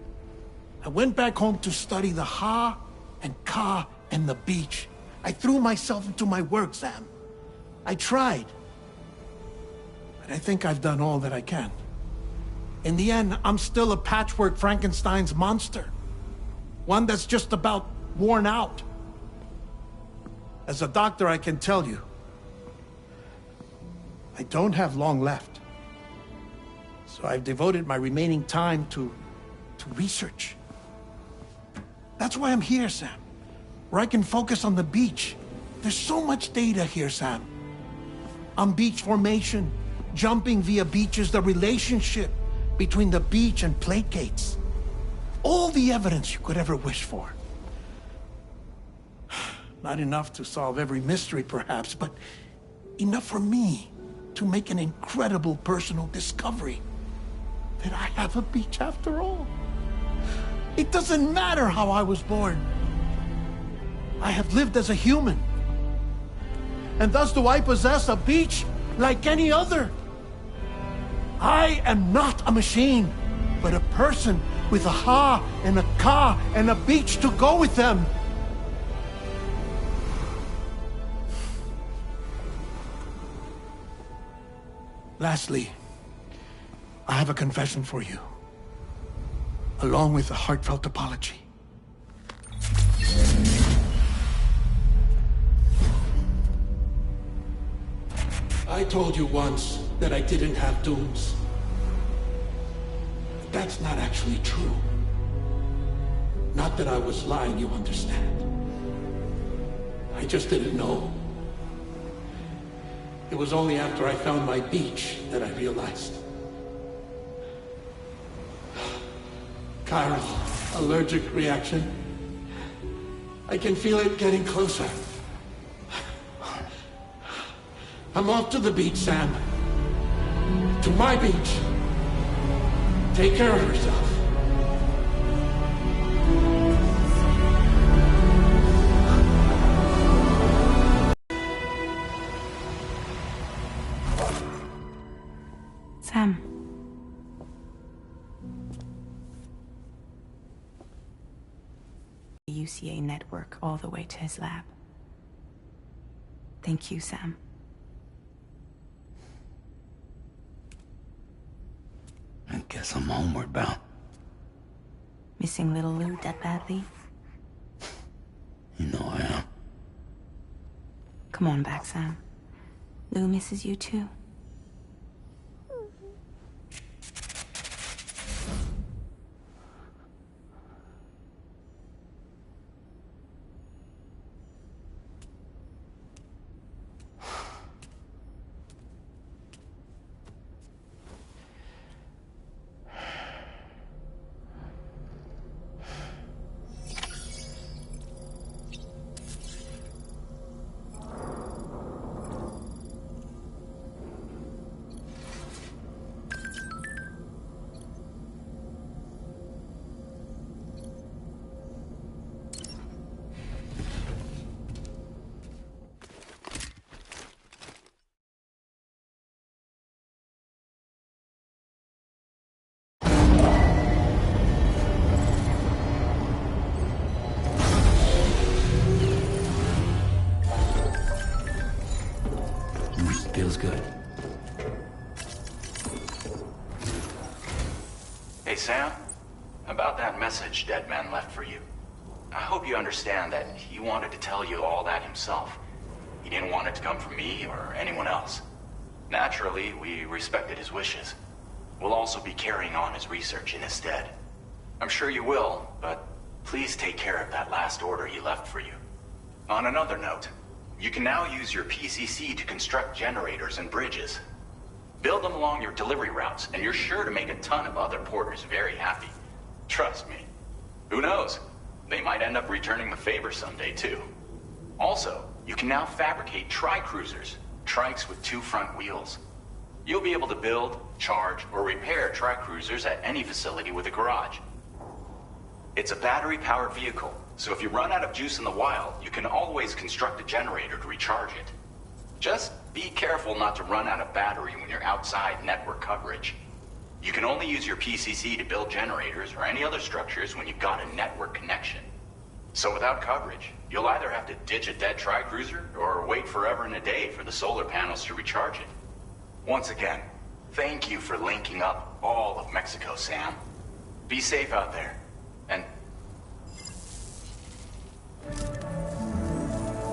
I went back home to study the Ha and Ka and the beach. I threw myself into my work, Sam. I tried. But I think I've done all that I can. In the end, I'm still a patchwork Frankenstein's monster. One that's just about worn out. As a doctor, I can tell you, I don't have long left. So I've devoted my remaining time to research. That's why I'm here, Sam. Where I can focus on the beach. There's so much data here, Sam. On beach formation, jumping via beaches, the relationship between the beach and plate gates. All the evidence you could ever wish for. Not enough to solve every mystery, perhaps, but enough for me to make an incredible personal discovery. That I have a beach after all. It doesn't matter how I was born. I have lived as a human. And thus do I possess a beach like any other. I am not a machine, but a person with a Ha and a Ka and a beach to go with them. Lastly, I have a confession for you, along with a heartfelt apology. I told you once that I didn't have dooms. But that's not actually true. Not that I was lying, you understand. I just didn't know. It was only after I found my beach that I realized. Chiral allergic reaction. I can feel it getting closer. I'm off to the beach, Sam. To my beach. Take care of yourself. Sam. The UCA network all the way to his lab. Thank you, Sam. I guess I'm homeward bound. Missing little Lou that badly? You know I am. Come on back, Sam. Lou misses you too. Feels good. Sam, about that message Deadman left for you. I hope you understand that he wanted to tell you all that himself. He didn't want it to come from me or anyone else. Naturally, we respected his wishes. We'll also be carrying on his research in his stead. I'm sure you will, but please take care of that last order he left for you. On another note, you can now use your PCC to construct generators and bridges. Build them along your delivery routes, and you're sure to make a ton of other porters very happy. Trust me. Who knows? They might end up returning the favor someday, too. Also, you can now fabricate tri-cruisers, trikes with 2 front wheels. You'll be able to build, charge, or repair tri-cruisers at any facility with a garage. It's a battery-powered vehicle, so if you run out of juice in the wild, you can always construct a generator to recharge it. Just be careful not to run out of battery when you're outside network coverage. You can only use your PCC to build generators or any other structures when you've got a network connection. So without coverage, you'll either have to ditch a dead tri-cruiser or wait forever and a day for the solar panels to recharge it. Once again, thank you for linking up all of Mexico, Sam. Be safe out there, and...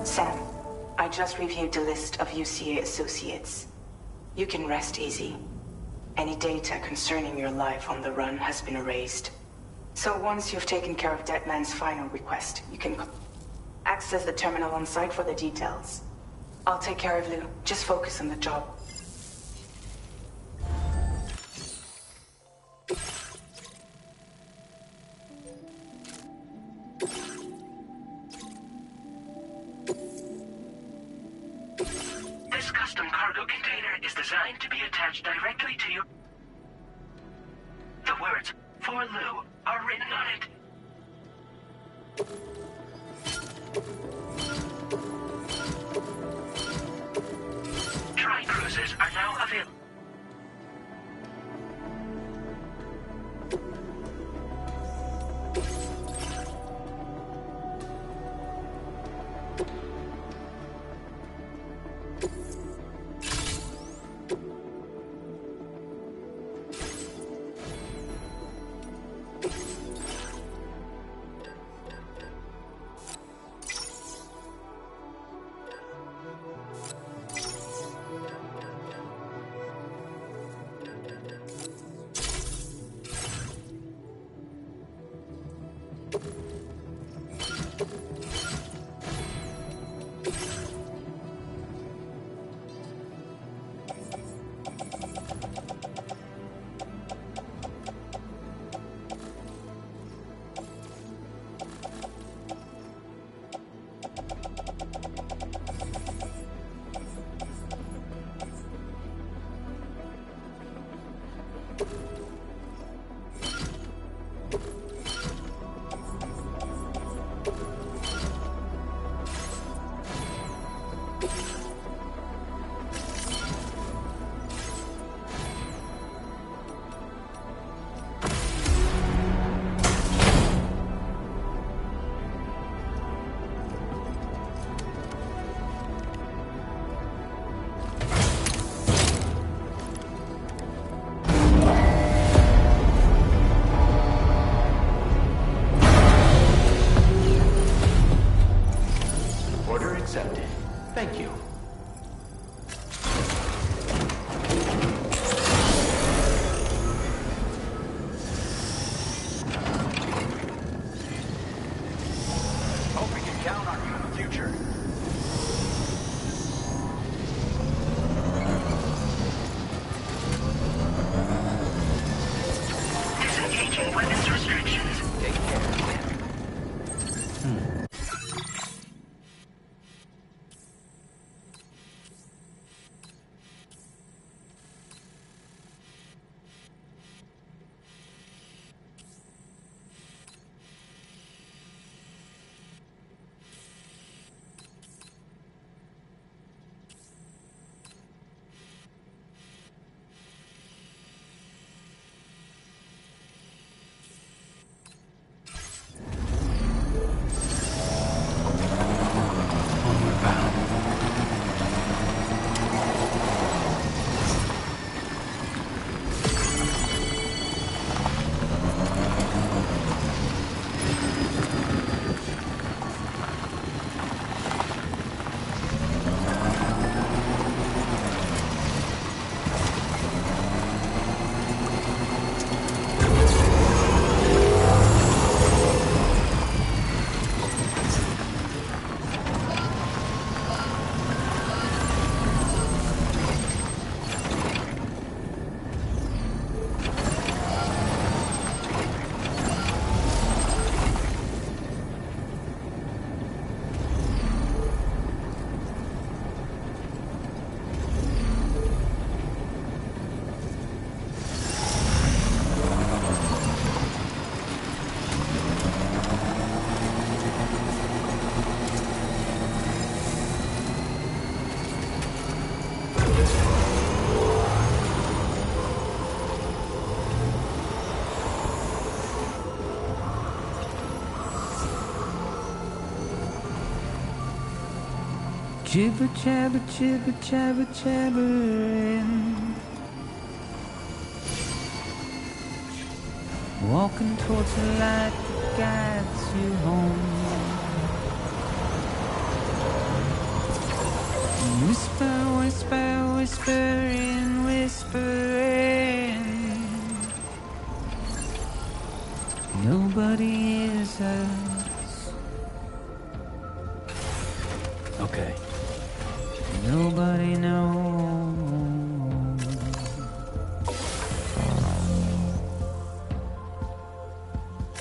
Sam, I just reviewed the list of UCA associates. You can rest easy. Any data concerning your life on the run has been erased. So once you've taken care of Deadman's final request, you can access the terminal on site for the details. I'll take care of Lou. Just focus on the job. This custom cargo container is designed to be attached directly to your... The words, "For Lou," are written on it. Tri-cruisers are now available. Jibber jabber, jibber jabber, jabbering. Walking towards the light that guides you home. Whisper, whisper, whispering, whispering. Nobody hears us. Okay. Nobody knows.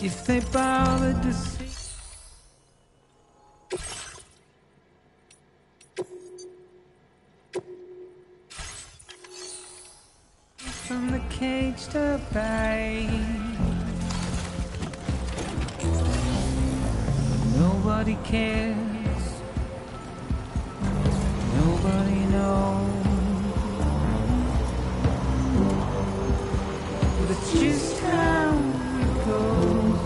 If they bothered to see from the cage to bay, nobody cares. Nobody knows. But it's just how it goes.